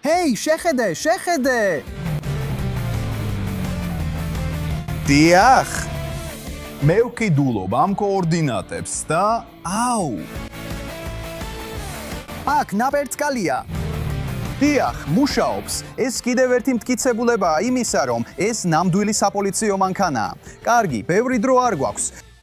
ჰეი, შეხედე! დიახ. მე ვკიდულობ ამ კოორდინატებს და აუ. აქ ნაპერწკალია. დიახ, მუშაობს. ეს კიდევ ერთი მტკიცებულებაა იმისა, რომ ეს ნამდვილი საპოლიციო მანქანაა. კარგი, ბევრი დრო არ გვაქვს.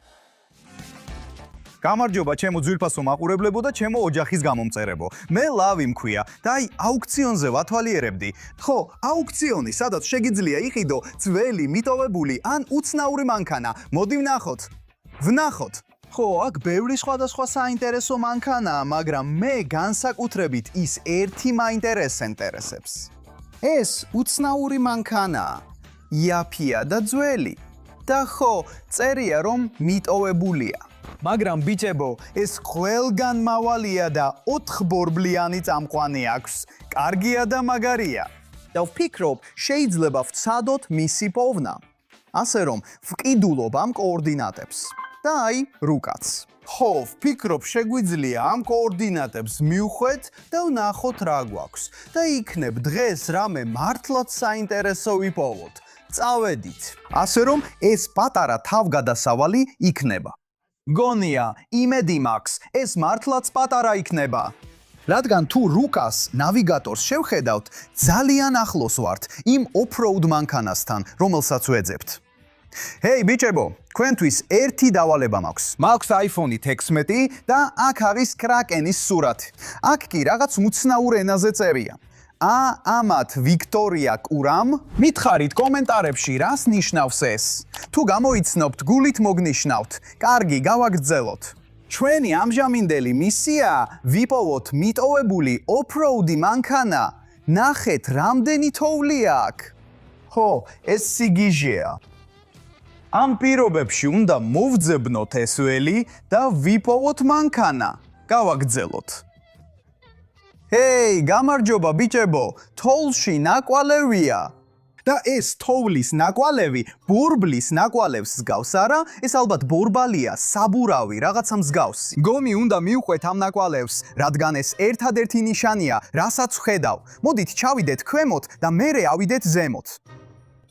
გამარჯობა, ჩემო ძვირფასო მაყურებლებო და ჩემო ოჯახის გამომწერებო. მე ლავი მქვია და აი აუქციონზე ვათვალიერებდი. ხო, აუქციონი, სადაც შეგიძლია იყიდო ძველი, მიტოვებული ან უცნაური მანქანა. მოდი ვნახოთ. ხო, აქ ბევრი სხვადასხვა საინტერესო მანქანაა, მაგრამ მე განსაკუთრებით ის ერთი მაინტერესებს. ეს უცნაური მანქანაა. იაფია და ძველი. და ხო, წერია რომ მიტოვებულია. მაგრამ ბიჭებო, ეს ყველგან მავალია და 4 ბორბლიანი წამყვანი აქვს. კარგია და მაგარია. და ვფიქრობ, შეიძლება ვცადოთ მისი პოვნა. ასე რომ, ვკიდულობ ამ კოორდინატებს. და აი, რუკაც. ხო, ვფიქრობ, შეგვიძლია ამ კოორდინატებს მივხვეთ და ვნახოთ რა გვაქვს. და იქნებ დღეს რამე მართლაც საინტერესო ვიპოვოთ. წავედით. ასე რომ, ეს პატარა თავგადასავალი იქნება. გონია, იმედი მაქვს, ეს მართლაც პატარა იქნება. რადგან თუ რუკას ნავიგატორს შევხედავთ, ძალიან ახლოს ვართ იმ off-road მანქანასთან, რომელსაც ვეძებთ. ჰეი ბიჭებო, თქვენთვის ერთი დავალება მაქვს. მაქვს iPhone 16 და აქ არის კრაკენის სურათი. აქ კი რაღაც უცნაურ ენაზე წერია. ამათ ვიქტორია კურამ მითხარით კომენტარებში რას ნიშნავს ეს. თუ გამოიცნობთ, გულით მოგნიშნავთ. კარგი, გავაგრძელოთ. ჩვენი ამჟამინდელი მისია ვიპოვოთ მიტოვებული off-road მანქანა. ნახეთ, რამდენი თოვლია აქ. ხო, ეს სიგიჟეა. ამ პირობებში უნდა მოვძებნოთ ეს ველი და ვიპოვოთ მანქანა. გავაგრძელოთ. ჰეი, გამარჯობა ბიჭებო, თოვლში ნაკვალევია. და ეს თოვლის ნაკვალევი ბორბლის ნაკვალევს მსგავს არა? ეს ალბათ ბორბალია, საბურავი, რაღაცა მსგავსი. გომი უნდა მივყვეთ ამ ნაკვალევს, რადგან ეს ერთადერთი ნიშანია, რასაც ვხედავ. მოდით ჩავიდეთ ქვემოთ და მერე ავიდეთ ზემოთ.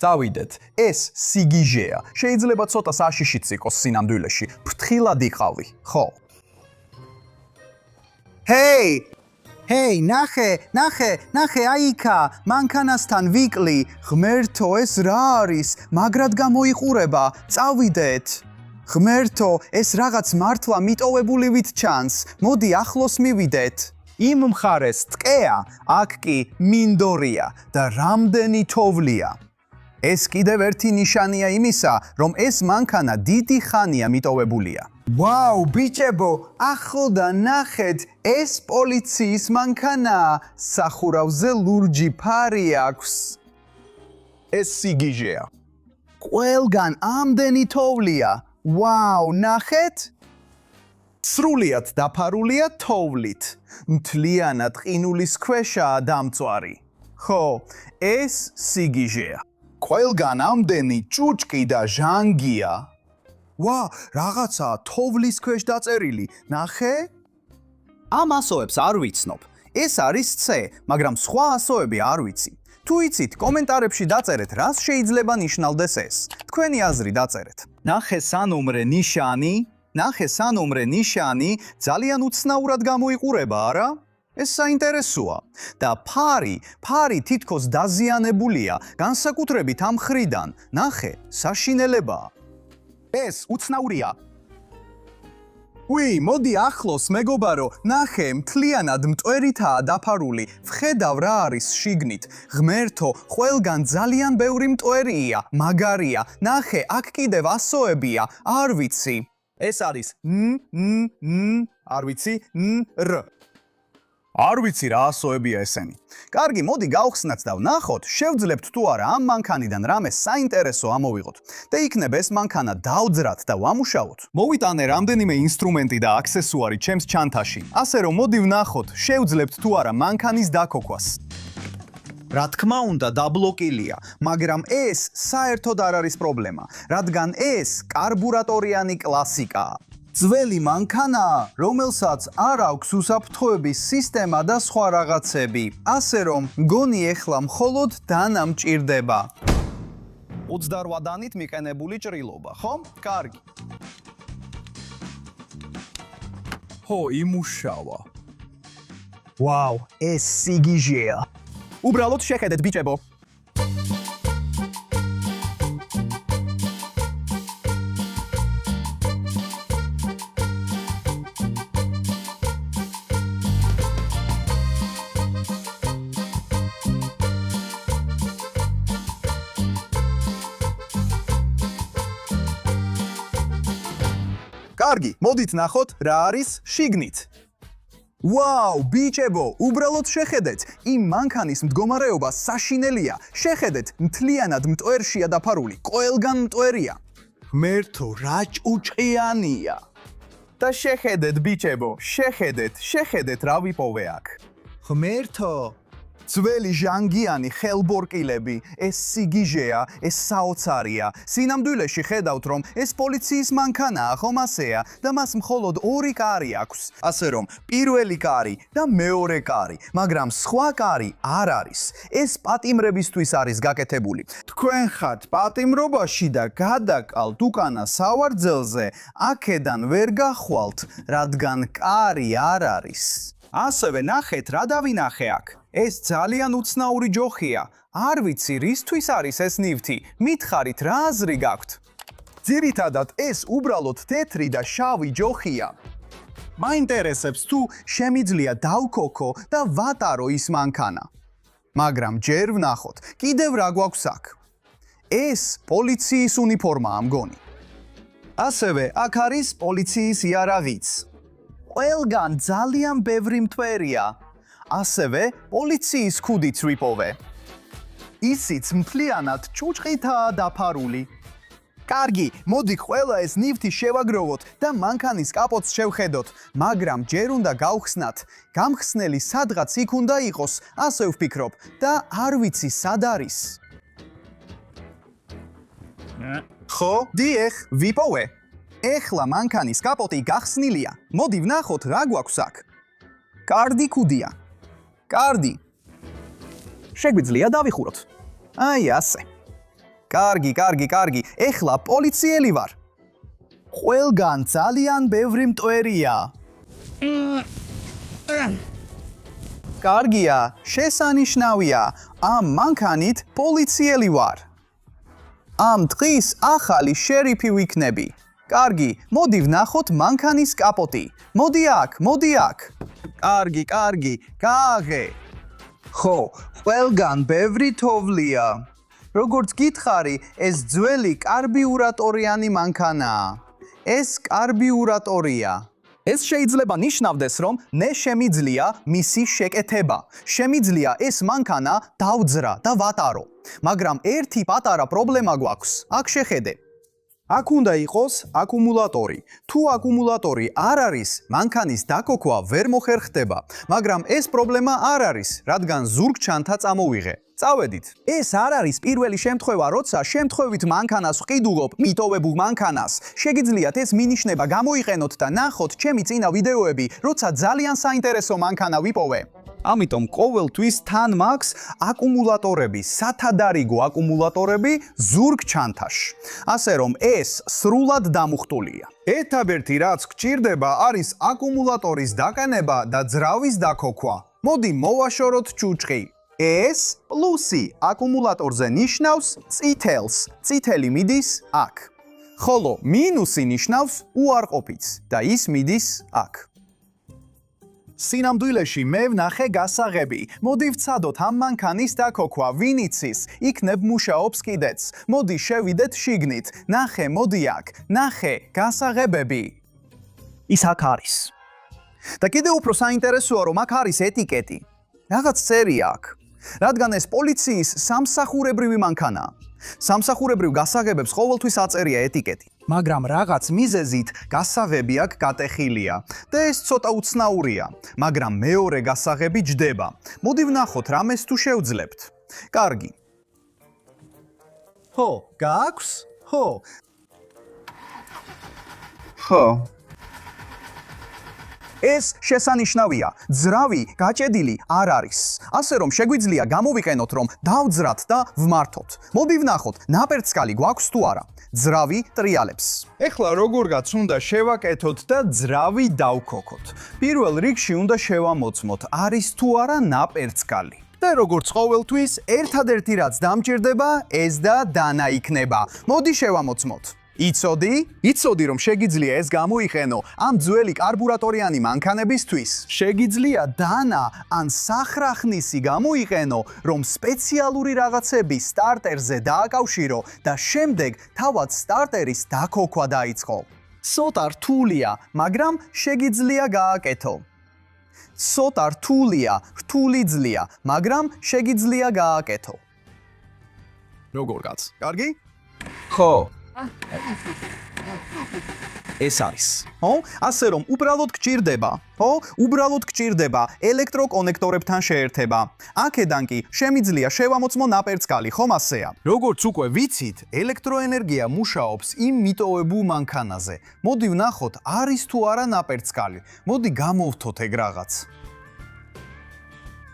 წავიდეთ. ეს სიგიჟეა. შეიძლება ცოტა საშიშიც იყოს სინამდვილეში. ფრთხილად იყავი, ხო? ჰეი, ნახე, აიქა, მანქანასთან ვიკლი. ღმერთო, ეს რა არის? მაგრად გამოიყურება. წავიდეთ. ღმერთო, ეს რაღაც მართლა მიტოვებულივით ჩანს. მოდი ახლოს მივიდეთ. იმ მხარეს ტყეა, აქ კი მინდორია და რამდენი თოვლია. ეს კიდევ ერთი ნიშანია იმისა, რომ ეს მანქანა დიდი ხანია მიტოვებულია. ვაუ, ბიჭებო, ახლდან ნახეთ, ეს პოლიციის მანქანაა. სახურავზე ლურჯი ფარი აქვს. ეს სიგიჟეა. ყველგან ამდენი თოვლია. ვაუ, ნახეთ? სრულიად დაფარულია თოვლით. მთლიანად ყინულის ქვეშაა დამწვარი. ხო, ეს სიგიჟეა. ყველგან ამდენი ჭუჭკი და ჟანგია. ვა, რაღაცა თოვლის ქვეშ დაწერილი. ნახე? ამ ასოებს არ ვიცნობ. ეს არის C, მაგრამ სხვა ასოები არ ვიცი. თუ იცით, კომენტარებში დაწერეთ, რას შეიძლება ნიშნავდეს ეს. თქვენი აზრი დაწერეთ. ნახე სანომრე ნიშანი ძალიან უცნაურად გამოიყურება, არა? ეს საინტერესოა. და ფარი თითქოს დაზიანებულია, განსაკუთრებით ამ მხრიდან. ნახე, საშინელებაა. ეს უცნაურია. მოდი ახლოს, მეგობარო, ნახე, მთლიანად მტვერითაა დაფარული. ვხედავ რა არის შიგნით. ღმერთო, ყველგან ძალიან ბევრი მტვერია, მაგარია. ნახე, აქ კიდევ ასოებია, არ ვიცი. ეს არის არ ვიცი, რ. არ ვიცი რა ასოებია ესენი. კარგი, მოდი გავხსნათ და ვნახოთ, შევძლებთ თუ არა ამ მანქანიდან რამე საინტერესო ამოვიღოთ. და იქნებ ეს მანქანა დავძრათ და ვამუშაოთ. მოვიტანე რამდენიმე ინსტრუმენტი და აქსესუარი ჩემს ჩანთაში. ასე რომ მოდი ვნახოთ, შევძლებთ თუ არა მანქანის დაქოქვას. რა თქმა უნდა, დაბლოკილია, მაგრამ ეს საერთოდ არ არის პრობლემა, რადგან ეს კარბურატორიანი კლასიკაა. ძველი მანქანა, რომელსაც არ აქვს უსაფრთხოების სისტემა და სხვა რაღაცები. ასე რომ, მგონი ეხლა მხოლოდ დანა მჭირდება. 28 დანით მიყენებული ჭრილობა, ხო? კარგი. ხო, იმუშავა. ვაუ, ეს სიგიჟეა. უბრალოდ შეხედეთ, ბიჭებო. კარგი, მოდით ნახოთ რა არის შიგნით. ვაუ, ბიჭებო, უბრალოდ შეხედეთ, იმ მანქანის მდგომარეობა საშინელია. შეხედეთ, მთლიანად მტვერშია დაფარული, ყველგან მტვერია. ღმერთო, რა ჭუჭყიანია. და შეხედეთ, ბიჭებო, შეხედეთ რა ვიპოვე აქ. ღმერთო, ძველი ჟანგიანი ხელბორკილები, ეს სიგიჟეა, ეს საოცარია. სინამდვილეში ხედავთ, რომ ეს პოლიციის მანქანაა, ხომ ასეა და მას მხოლოდ 2 კარი აქვს. ასე რომ, პირველი კარი და მეორე კარი, მაგრამ სხვა კარი არ არის. ეს პატიმრებისთვის არის გაკეთებული. თქვენ ხართ პატიმრობაში და გადაკალთ უკანა სავარძელზე, აქედან ვერ გახვალთ, რადგან კარი არ არის. ასევე ნახეთ, რა დავინახე აქ. ეს ძალიან უცნაური ჯოხია. არ ვიცი, რისთვის არის ეს ნივთი. მითხარით, რა აზრი გაქვთ? ძირითადად ეს უბრალოდ თეთრი და შავი ჯოხია. მაინტერესებს თუ შემიძლია დავქოქო და ვატარო ის მანქანა. მაგრამ ჯერ ვნახოთ, კიდევ რა გვაქვს აქ. ეს პოლიციის უნიფორმაა მგონი. ასევე აქ არის პოლიციის იარაღიც. ყველგან ძალიან ბევრი მტვერია. ასევე პოლიციის ქუდიც ვიპოვე. ისიც მთლიანად ჭუჭყითაა დაფარული. კარგი, მოდი ყველა ეს ნივთი შევაგროვოთ და მანქანის კაპოტს შევხედოთ, მაგრამ ჯერ უნდა გავხსნათ. გამხსნელი სადღაც იქ უნდა იყოს, ასე ვფიქრობ და არ ვიცი სად არის. ხო, დიახ, ვიპოვე. ეხლა მანქანის კაპოტი გახსნილია. მოდი ვნახოთ რა გვაქვს აქ. კარდი ქუდია. კარდი. შეგვიძლია დავიხუროთ. აი ასე. კარგი. ეხლა პოლიციელი ვარ. ყველგან ძალიან ბევრი მტვერია. კარგია, შესანიშნავია. ამ მანქანით პოლიციელი ვარ. ამ დღის ახალი შერიფი ვიქნები. კარგი, მოდი ვნახოთ მანქანის კაპოტი. მოდი აქ. კარგი, გააღე. ხო, ყველგან ბევრი თოვლია. როგორც გითხარი, ეს ძველი კარბიურატორიანი მანქანაა. ეს კარბიურატორია. ეს შეიძლება ნიშნავდეს, რომ მე შემიძლია მისი შეკეთება. შემიძლია ეს მანქანა დავძრა და ვატარო. მაგრამ ერთი პატარა პრობლემა გვაქვს. აქ შეხედე. აქ უნდა იყოს აკუმულატორი. თუ აკუმულატორი არ არის, მანქანის დაკოქვა ვერ მოხერხდება, მაგრამ ეს პრობლემა არ არის, რადგან ზურგჩანთა წამოვიღე. წავედით. ეს არ არის პირველი შემთხვევა, როცა შემთხვევით მანქანას ვყიდულობ, მიტოვებულ მანქანას. შეგიძლიათ ეს მინიშნება გამოიყენოთ და ნახოთ ჩემი წინა ვიდეოები, როცა ძალიან საინტერესო მანქანა ვიპოვე. ამიტომ ყოველთვის თან მაქვს აკუმულატორები, სათადარიგო აკუმულატორები ზურგჩანთაში. ასე რომ ეს სრულად დამუხტულია. ერთადერთი რაც გჭირდება არის აკუმულატორის დაყენება და ძრავის დაქოქვა. მოდი მოვაშოროთ ჭუჭყი. ეს პლუსი აკუმულატორზე ნიშნავს წითელს. წითელი მიდის აქ. ხოლო მინუსი ნიშნავს უარყოფითს და ის მიდის აქ. სინამდვილეში მე ვნახე გასაღები. მოდი ვცადოთ ამ მანქანის დაქოქვა, ვინ იცის, იქნებ მუშაობს კიდეც. მოდი შევიდეთ შიგნით. ნახე, მოდი აქ. ნახე, გასაღებები. ის აქ არის. და კიდევ უფრო საინტერესოა, რომ აქ არის ეტიკეტი. რაღაც წერია აქ. რადგან ეს პოლიციის სამსახურებრივი მანქანაა. სამსახურებრივ გასაღებებს ყოველთვის აწერია ეტიკეტი. მაგრამ რაღაც მიზეზით გასაღები აქ გატეხილია და ეს ცოტა უცნაურია, მაგრამ მეორე გასაღები ჯდება. მოდი ვნახოთ რამეს თუ შევძლებთ. კარგი. ხო, გააქვს? ხო. ეს შესანიშნავია. ძრავი გაჭედილი არ არის. ასე რომ შეგვიძლია გამოვიყენოთ, რომ დავძრათ და ვმართოთ. მოდი ვნახოთ, ნაპერწკალი გვაქვს თუ არა. ძრავი ტრიალებს. ეხლა როგორღაც უნდა შევაკეთოთ და ძრავი დავქოქოთ. პირველ რიგში უნდა შევამოწმოთ, არის თუ არა ნაპერწკალი. და როგორც ყოველთვის, ერთადერთი რაც დამჭირდება, ეს და დანა იქნება. მოდი შევამოწმოთ. იცოდი რომ შეგიძლია ეს გამოიყენო ამ ძველი კარბურატორიანი მანქანებისთვის. შეგიძლია დანა ან სახრახნისი გამოიყენო, რომ სპეციალური რაღაცები სტარტერზე დააკავშირო და შემდეგ თავად სტარტერის დაქოქვა დაიწყო. ცოტა რთულია, მაგრამ შეგიძლია გააკეთო. ცოტა რთული ძლია, მაგრამ შეგიძლია გააკეთო. როგორღაც. კარგი? ხო. ეს არის. ხო? ასე რომ უბრალოდ გჭირდება ელექტროკონექტორებთან შეერთება. აქედან კი შემიძლია შევამოწმო ნაპერწკალი, ხომ ასეა? როგორც უკვე ვიცით, ელექტროენერგია მუშაობს იმ მიტოვებულ მანქანაზე. მოდი ვნახოთ, არის თუ არა ნაპერწკალი. მოდი გამოვთოთ ეგ რაღაც.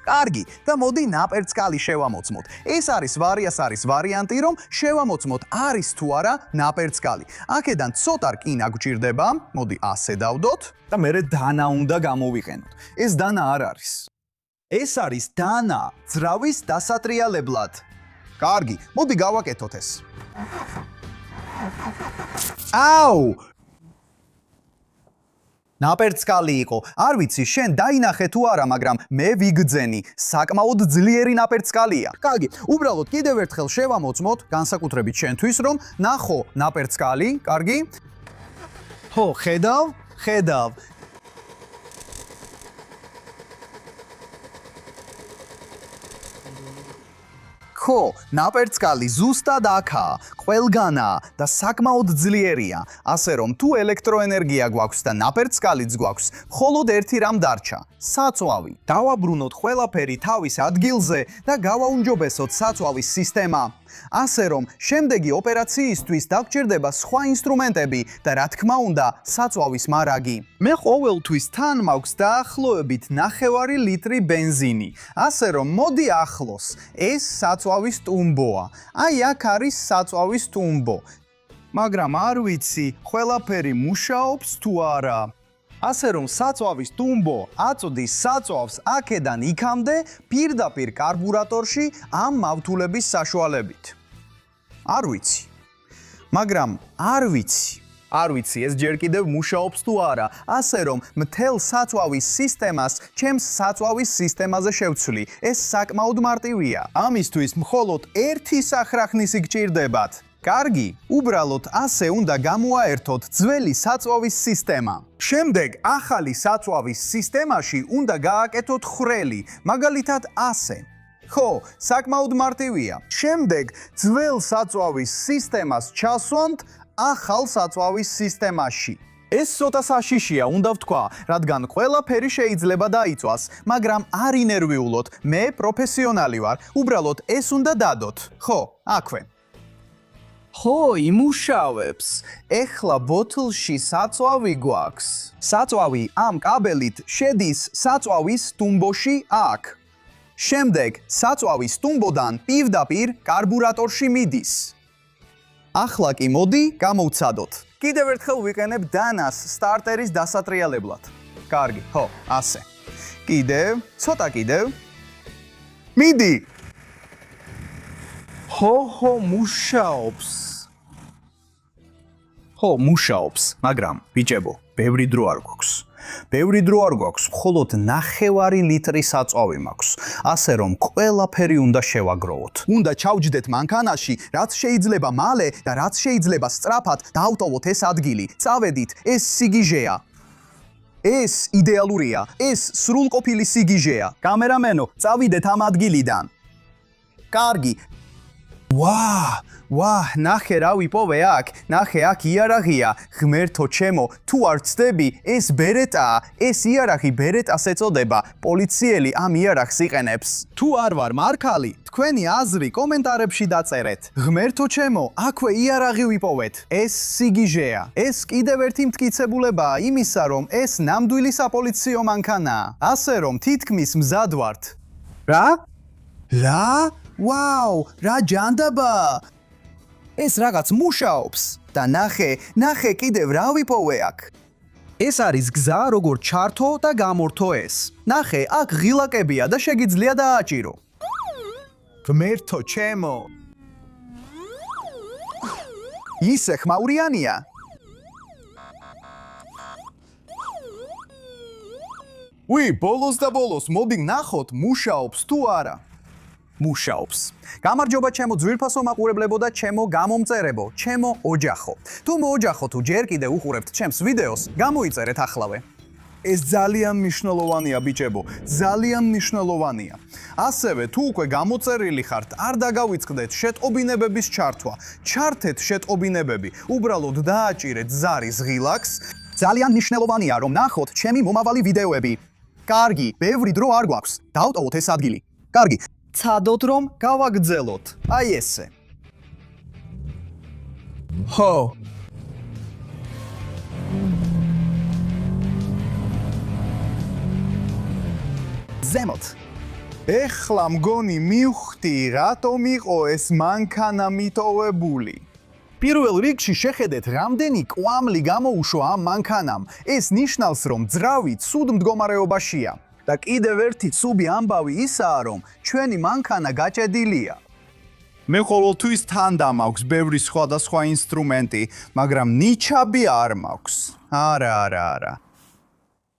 კარგი, და მოდი ნაპერწკალი შევამოწმოთ. ეს არის ვარიანტი, რომ შევამოწმოთ, არის თუ არა ნაპერწკალი. აქედან ცოტა რკინა გვჭირდება, მოდი ასე დავდოთ და მერე დანა უნდა გამოვიყენოთ. ეს დანა არ არის. ეს არის დანა ძრავის დასატრიალებლად. კარგი, მოდი გავაკეთოთ ეს. აუ! ნაპერწკალი იყო. არ ვიცი, შენ დაინახე თუ არა, მაგრამ მე ვიგძენი. საკმაოდ ძლიერი ნაპერწკალია. კარგი, უბრალოდ კიდევ ერთხელ შევამოწმოთ, განსაკუთრებით შენთვის, რომ ნახო ნაპერწკალი, კარგი? ხო, ხედავ. ხო, ნაპერწკალი ზუსტად აქაა, ყველგანაა და საკმაოდ ძლიერია. ასე რომ თუ ელექტროენერგია გვაქვს და ნაპერწკალიც გვაქვს, მხოლოდ ერთი რამ დარჩა, საწვავი. დავაბრუნოთ ყველაფერი თავის ადგილზე და გავაუნჯობესოთ საწვავის სისტემა. ასე რომ შემდეგი ოპერაციისთვის დაგჭირდება სხვა ინსტრუმენტები და რა თქმა უნდა, საწვავის მარაგი. მე ყოველთვის თან მაქვს დაახლოებით 9 ლიტრი ბენზინი. ასე რომ მოდი ახლოს, ეს საწვავის ტუმბოა. აი აქ არის საწვავის ტუმბო. მაგრამ არ ვიცი, ყველაფერი მუშაობს თუ არა. ასე რომ საწვავის ტუმბო აწვდის საწვავს აქედან იქამდე პირდაპირ კარბურატორში ამ მავთულების საშუალებით. არ ვიცი. მაგრამ არ ვიცი ეს ჯერ კიდევ მუშაობს თუ არა. ასე რომ მთელ საწვავის სისტემას ჩემს საწვავის სისტემაზე შევცვლი. ეს საკმაოდ მარტივია. ამისთვის მხოლოდ ერთი სახრახნისი გჭირდებათ. კარგი, უბრალოდ ასე უნდა გამოაერთოთ ძველი საწვავის სისტემა. შემდეგ ახალი საწვავის სისტემაში უნდა გააკეთოთ ხვრელი, მაგალითად ასე. ხო, საკმაოდ მარტივია. შემდეგ ძველ საწვავის სისტემას ჩასვამთ ახალ საწვავის სისტემაში. ეს ცოტა საშიშია, უნდა ვთქვა, რადგან ყველაფერი შეიძლება დაიწვას, მაგრამ არ ინერვიულოთ, მე პროფესიონალი ვარ, უბრალოდ ეს უნდა დადოთ. ხო, აქვე. ხო, იმუშავებს. ეხლა ბოთლში საწვავი გვაქვს. საწვავი ამ კაბელით შედის საწვავის ტუმბოში აქ. შემდეგ საწვავის ტუმბოდან პირდაპირ კარბურატორში მიდის. ახლა კი მოდი გამოვცადოთ. კიდევ ერთხელ ვიყენებ დანას სტარტერის დასატრიალებლად. კარგი, ხო, ასე. ცოტა კიდევ. მიდი. ხო, მუშაობს. ხო, მუშაობს, მაგრამ ბიჭებო, ბევრი დრო არ გვაქვს. მხოლოდ 9 ლიტრი საწვავი მაქვს. ასე რომ ყველაფერი უნდა შევაგროვოთ. უნდა ჩავჯდეთ მანქანაში, რაც შეიძლება მალე და რაც შეიძლება სწრაფად დავტოვოთ ეს ადგილი. წავედით, ეს სიგიჟეა. ეს იდეალურია, ეს სრულყოფილი სიგიჟეა. კამერამენო, წავიდეთ ამ ადგილიდან. კარგი. ნახე რა ვიპოვე აქ, ნახე აქ იარაღია, ღმერთო ჩემო, თუ არ ცდები, ეს ბერეტაა, ეს იარაღი ბერეტას ეწოდება, პოლიციელი ამ იარაღს იყენებს. თუ არ ვარ მარქალი, თქვენი აზრი კომენტარებში დაწერეთ. ღმერთო ჩემო, აქვე იარაღი ვიპოვეთ, ეს სიგიჟეა, ეს კიდევ ერთი მტკიცებულებაა იმისა, რომ ეს ნამდვილი საპოლიციო მანქანაა, ასე რომ თითქმის მზად ვართ. რა? რა ჯანდაბა! ეს რაღაც მუშაობს და ნახე კიდევ რა ვიპოვე აქ. ეს არის გზა როგორ ჩართო და გამორთო ეს. ნახე, აქ ღილაკებია და შეგიძლია დააჭირო. ღმერთო ჩემო. ისე ხმაურიანია. ბოლოს და ბოლოს მოდი ნახოთ მუშაობს თუ არა. მუშაობს. გამარჯობა ჩემო ძვირფასო მაყურებლებო და ჩემო გამომწერებო, ჩემო ოჯახო. თუ მოოჯახო თუ ჯერ კიდევ უყურებთ ჩემს ვიდეოს, გამოიწერეთ ახლავე. ეს ძალიან მნიშვნელოვანია ბიჭებო, ძალიან მნიშვნელოვანია. ასევე თუ უკვე გამოწერილი ხართ, არ დაგავიწყდეთ შეტყობინებების ჩართვა. ჩართეთ შეტყობინებები, უბრალოდ დააჭირეთ ზარის ღილაკს. ძალიან მნიშვნელოვანია რომ ნახოთ ჩემი მომავალი ვიდეოები. კარგი, ბევრი დრო არ გვაქვს. დავტოვოთ ეს ადგილი. კარგი. ცადოთ რომ გავაგრძელოთ. აი ესე. ზემოთ. ეხლა მგონი მივხვდი, რატომ იყო ეს მანქანა მიტოვებული. პირველ რიგში შეხედეთ, რამდენი კვამლი გამოუშვა ამ მანქანამ. ეს ნიშნავს, რომ ძრავი ცუდ მდგომარეობაშია. და კიდევ ერთი ცუდი ამბავი ისაა, რომ ჩვენი მანქანა გაჭედილია. მე ყოველთვის თანდა მაქვს ბევრი სხვადასხვა ინსტრუმენტი, მაგრამ ნიჩაბი არ მაქვს. არა.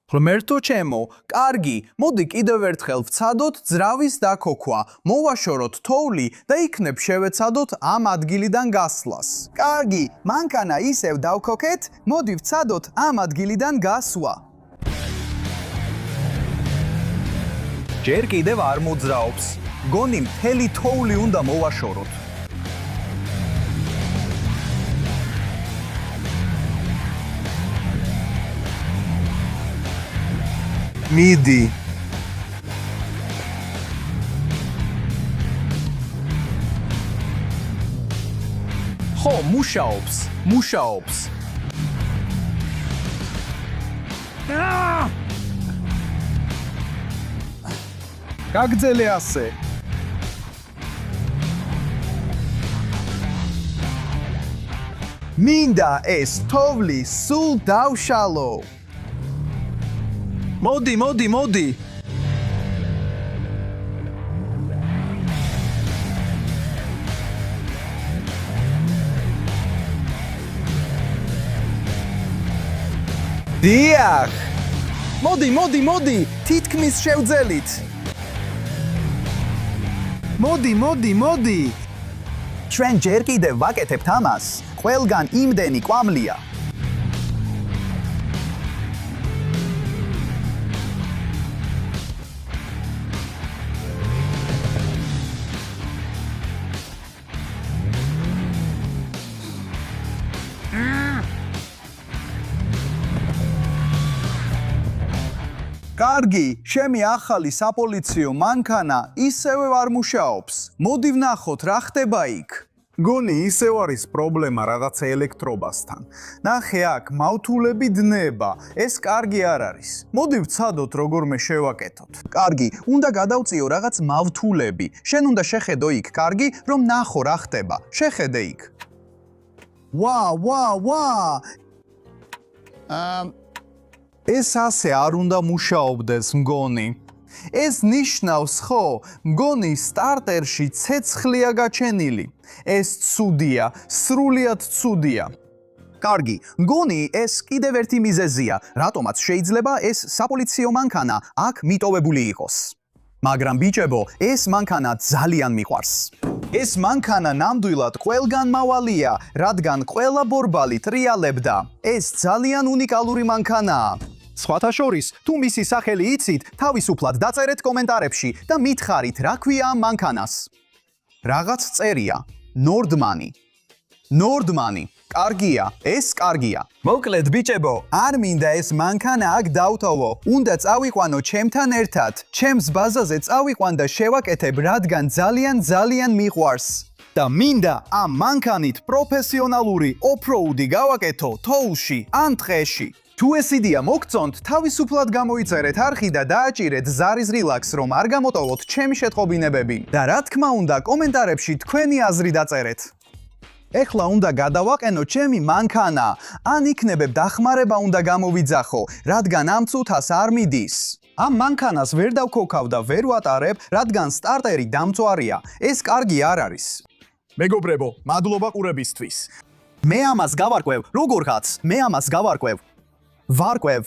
ღმერთო ჩემო, კარგი, მოდი კიდევ ერთხელ ვცადოთ ძრავის დაქოქვა, მოვაშოროთ თოვლი და იქნებ შევეცადოთ ამ ადგილიდან გასვლას. კარგი, მანქანა ისევ დავქოქეთ, მოდი ვცადოთ ამ ადგილიდან გასვლა. ჯერ კიდევ არ მოძრაობს. გონი მთელი თოვლი უნდა მოვაშოროთ. მიდი. ხო, მუშაობს. გაგძელე ასე. მინდა ეს თოვლი სულ დავშალო. მოდი. დიახ. მოდი, თითქმის შევძელით. მოდი. ჩვენ ჯერ კიდევ ვაკეთებთ ამას. ყველგან იმდენი კვამლია. კარგი, ჩემი ახალი საპოლიციო მანქანა ისევე არ მუშაობს. მოდი ვნახოთ რა ხდება იქ. გონი ისევ არის პრობლემა რაღაცა ელექტრობასთან. ნახე აქ, მავთულები დნება. ეს კარგი არ არის. მოდი ვცადოთ როგორმე შევაკეთოთ. კარგი, უნდა გადავწიო რაღაც მავთულები. შენ უნდა შეხედო იქ, კარგი, რომ ნახო რა ხდება. შეხედე იქ. ვა. ეს ასე არ უნდა მუშაობდეს მგონი. ეს ნიშნავს ხო, მგონი სტარტერში ცეცხლია გაჩენილი. ეს ცუდია, სრულიად ცუდია. კარგი, მგონი ეს კიდევ ერთი მიზეზია, რატომაც შეიძლება ეს საპოლიციო მანქანა აქ მიტოვებული იყოს. მაგრამ ბიჭებო, ეს მანქანა ძალიან მიყვარს. ეს მანქანა ნამდვილად ყველგან მავალია, რადგან ყველა ბორბალი ტრიალებდა. ეს ძალიან უნიკალური მანქანაა. სხვათა შორის, თუ მისი სახელი იცით, თავისუფლად დაწერეთ კომენტარებში და მითხარით, რა ქვია ამ მანქანას. რაღაც წერია. ნორდმანი. ნორდმანი. კარგია, ეს კარგია. მოკლედ ბიჭებო, არ მინდა ეს მანქანა აქ დავთოვო. უნდა წავიყვანო ჩემთან ერთად. ჩემს ბაზაზე წავიყვან და შევაკეთებ, რადგან ძალიან მიყვარს. და მინდა ამ მანქანით პროფესიონალური ოფროუდი გავაკეთო თოვლში ან ტყეში. თუ ეს იდეა მოგწონთ, თავისუფლად გამოიწერეთ არხი და დააჭირეთ ზარის რილაქს, რომ არ გამოტოვოთ ჩემი შეტყობინებები. და რა თქმა უნდა, კომენტარებში თქვენი აზრი დაწერეთ. ეხლა უნდა გადავაყენო ჩემი მანქანა, ან იქნებებ დახმარება უნდა გამოვიძახო, რადგან ამ წუთას არ მიდის. ამ მანქანას ვერ დავქოქავ და ვერ ვატარებ, რადგან სტარტერი დამწვარია. ეს კარგი არ არის. მეგობრებო, მადლობა ყურებისთვის. მე ამას გავარკვევ, როგორღაც, მე ამას გავარკვევ. ვარკვევ.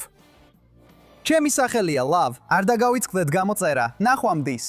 ჩემი სახელია ლავ, არ დაგავიწყდეთ გამოწერა. ნახვამდის.